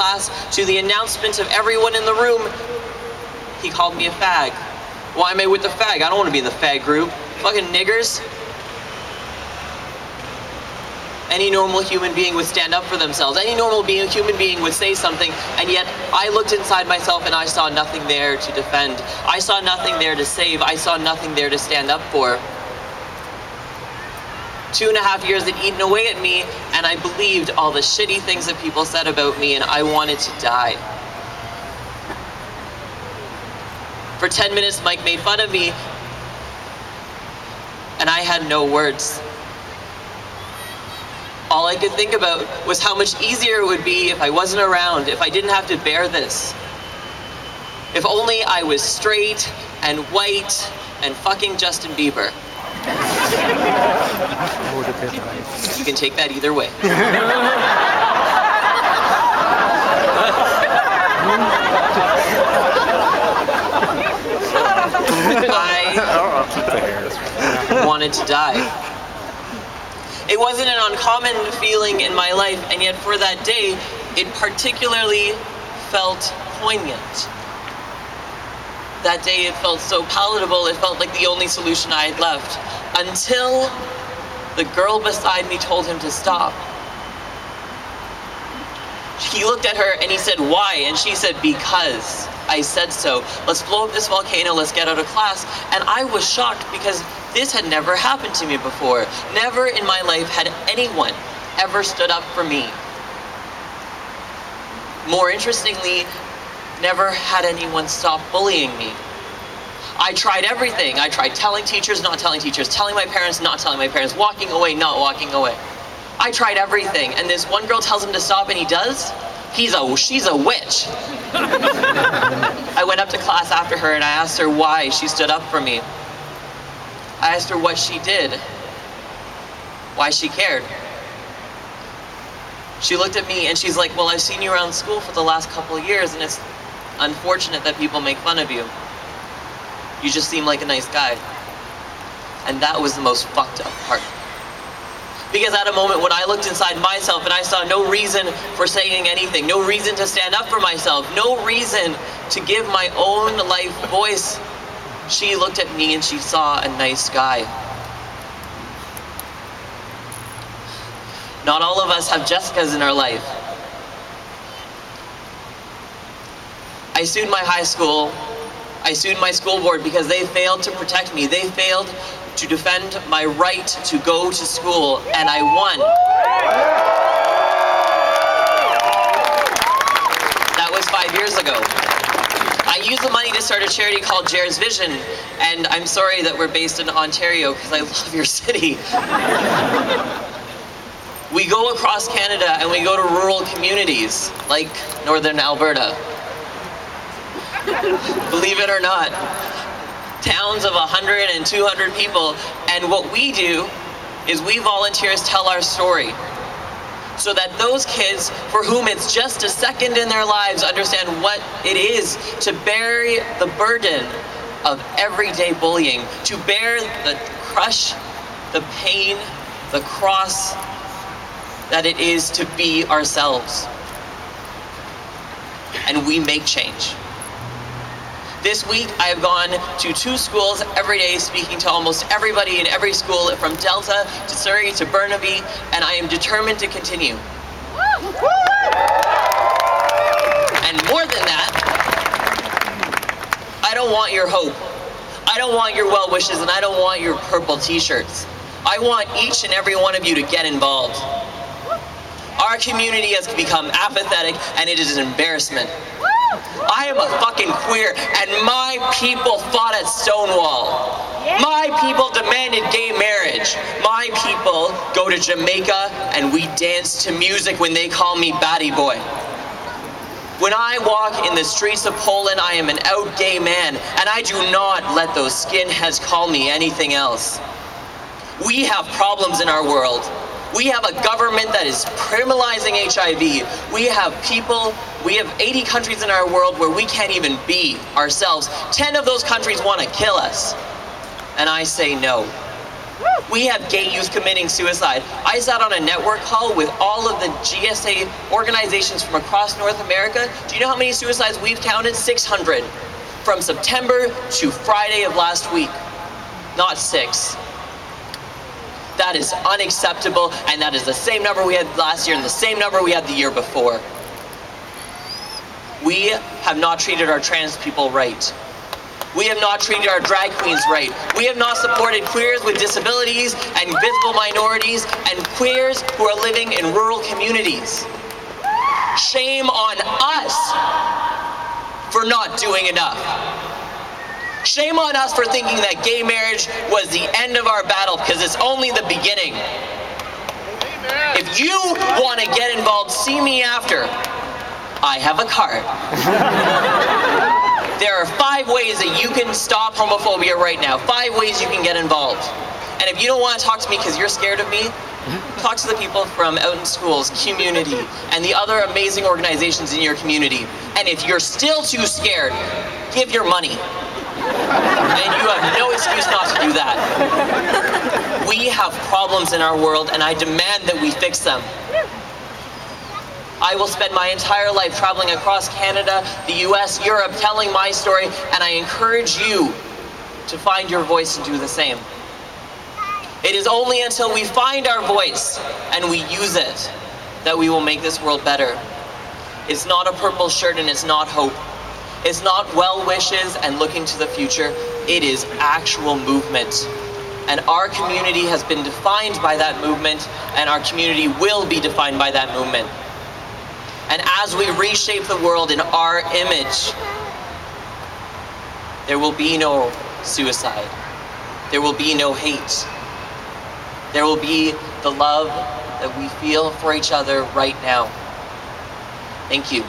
class, to the announcement of everyone in the room, he called me a fag. Why am I with the fag? I don't want to be in the fag group. Fucking niggers. Any normal human being would stand up for themselves. Any normal human being would say something, and yet I looked inside myself and I saw nothing there to defend. I saw nothing there to save. I saw nothing there to stand up for. 2.5 years had eaten away at me, and I believed all the shitty things that people said about me, and I wanted to die. For 10 minutes, Mike made fun of me, and I had no words. All I could think about was how much easier it would be if I wasn't around, if I didn't have to bear this. If only I was straight and white and fucking Justin Bieber. You can take that either way. I wanted to die. It wasn't an uncommon feeling in my life, and yet for that day, it particularly felt poignant. That day it felt so palatable, it felt like the only solution I had left. Until the girl beside me told him to stop. He looked at her and he said, "Why?" And she said, "Because I said so. Let's blow up this volcano, let's get out of class." And I was shocked because this had never happened to me before. Never in my life had anyone ever stood up for me. More interestingly, never had anyone stop bullying me. I tried everything. I tried telling teachers, not telling teachers, telling my parents, not telling my parents, walking away, not walking away. I tried everything, and this one girl tells him to stop and he does? She's a witch. I went up to class after her and I asked her why she stood up for me. I asked her what she did, why she cared. She looked at me and she's like, "Well, I've seen you around school for the last couple of years and it's unfortunate that people make fun of you. You just seem like a nice guy." And that was the most fucked up part. Because at a moment when I looked inside myself and I saw no reason for saying anything, no reason to stand up for myself, no reason to give my own life voice, she looked at me and she saw a nice guy. Not all of us have Jessicas in our life. I sued my high school. I sued my school board because they failed to protect me. They failed to defend my right to go to school, and I won. That was 5 years ago. I used the money to start a charity called Jared's Vision, and I'm sorry that we're based in Ontario because I love your city. We go across Canada and we go to rural communities like Northern Alberta. Believe it or not, towns of 100 and 200 people, and what we do is we volunteers tell our story so that those kids for whom it's just a second in their lives understand what it is to bear the burden of everyday bullying, to bear the crush, the pain, the cross that it is to be ourselves. And we make change. This week, I have gone to 2 schools every day, speaking to almost everybody in every school, from Delta to Surrey to Burnaby, and I am determined to continue. And more than that, I don't want your hope. I don't want your well wishes, and I don't want your purple t-shirts. I want each and every one of you to get involved. Our community has become apathetic, and it is an embarrassment. I am a fucking queer, and my people fought at Stonewall. My people demanded gay marriage. My people go to Jamaica and we dance to music when they call me Batty Boy. When I walk in the streets of Poland, I am an out gay man, and I do not let those skinheads call me anything else. We have problems in our world. We have a government that is criminalizing HIV. We have 80 countries in our world where we can't even be ourselves. 10 of those countries want to kill us. And I say no. We have gay youth committing suicide. I sat on a network call with all of the GSA organizations from across North America. Do you know how many suicides we've counted? 600. From September to Friday of last week. Not 6. That is unacceptable, and that is the same number we had last year and the same number we had the year before. We have not treated our trans people right. We have not treated our drag queens right. We have not supported queers with disabilities and visible minorities and queers who are living in rural communities. Shame on us for not doing enough. Shame on us for thinking that gay marriage was the end of our battle, because it's only the beginning. If you want to get involved, see me after. I have a card. There are 5 ways that you can stop homophobia right now. 5 ways you can get involved. And if you don't want to talk to me because you're scared of me, talk to the people from out in schools, community, and the other amazing organizations in your community. And if you're still too scared, give your money. And you have no excuse not to do that. We have problems in our world, and I demand that we fix them. I will spend my entire life traveling across Canada, the US, Europe, telling my story, and I encourage you to find your voice and do the same. It is only until we find our voice and we use it that we will make this world better. It's not a purple shirt and it's not hope. It's not well wishes and looking to the future. It is actual movement. And our community has been defined by that movement, and our community will be defined by that movement. And as we reshape the world in our image, there will be no suicide. There will be no hate. There will be the love that we feel for each other right now. Thank you.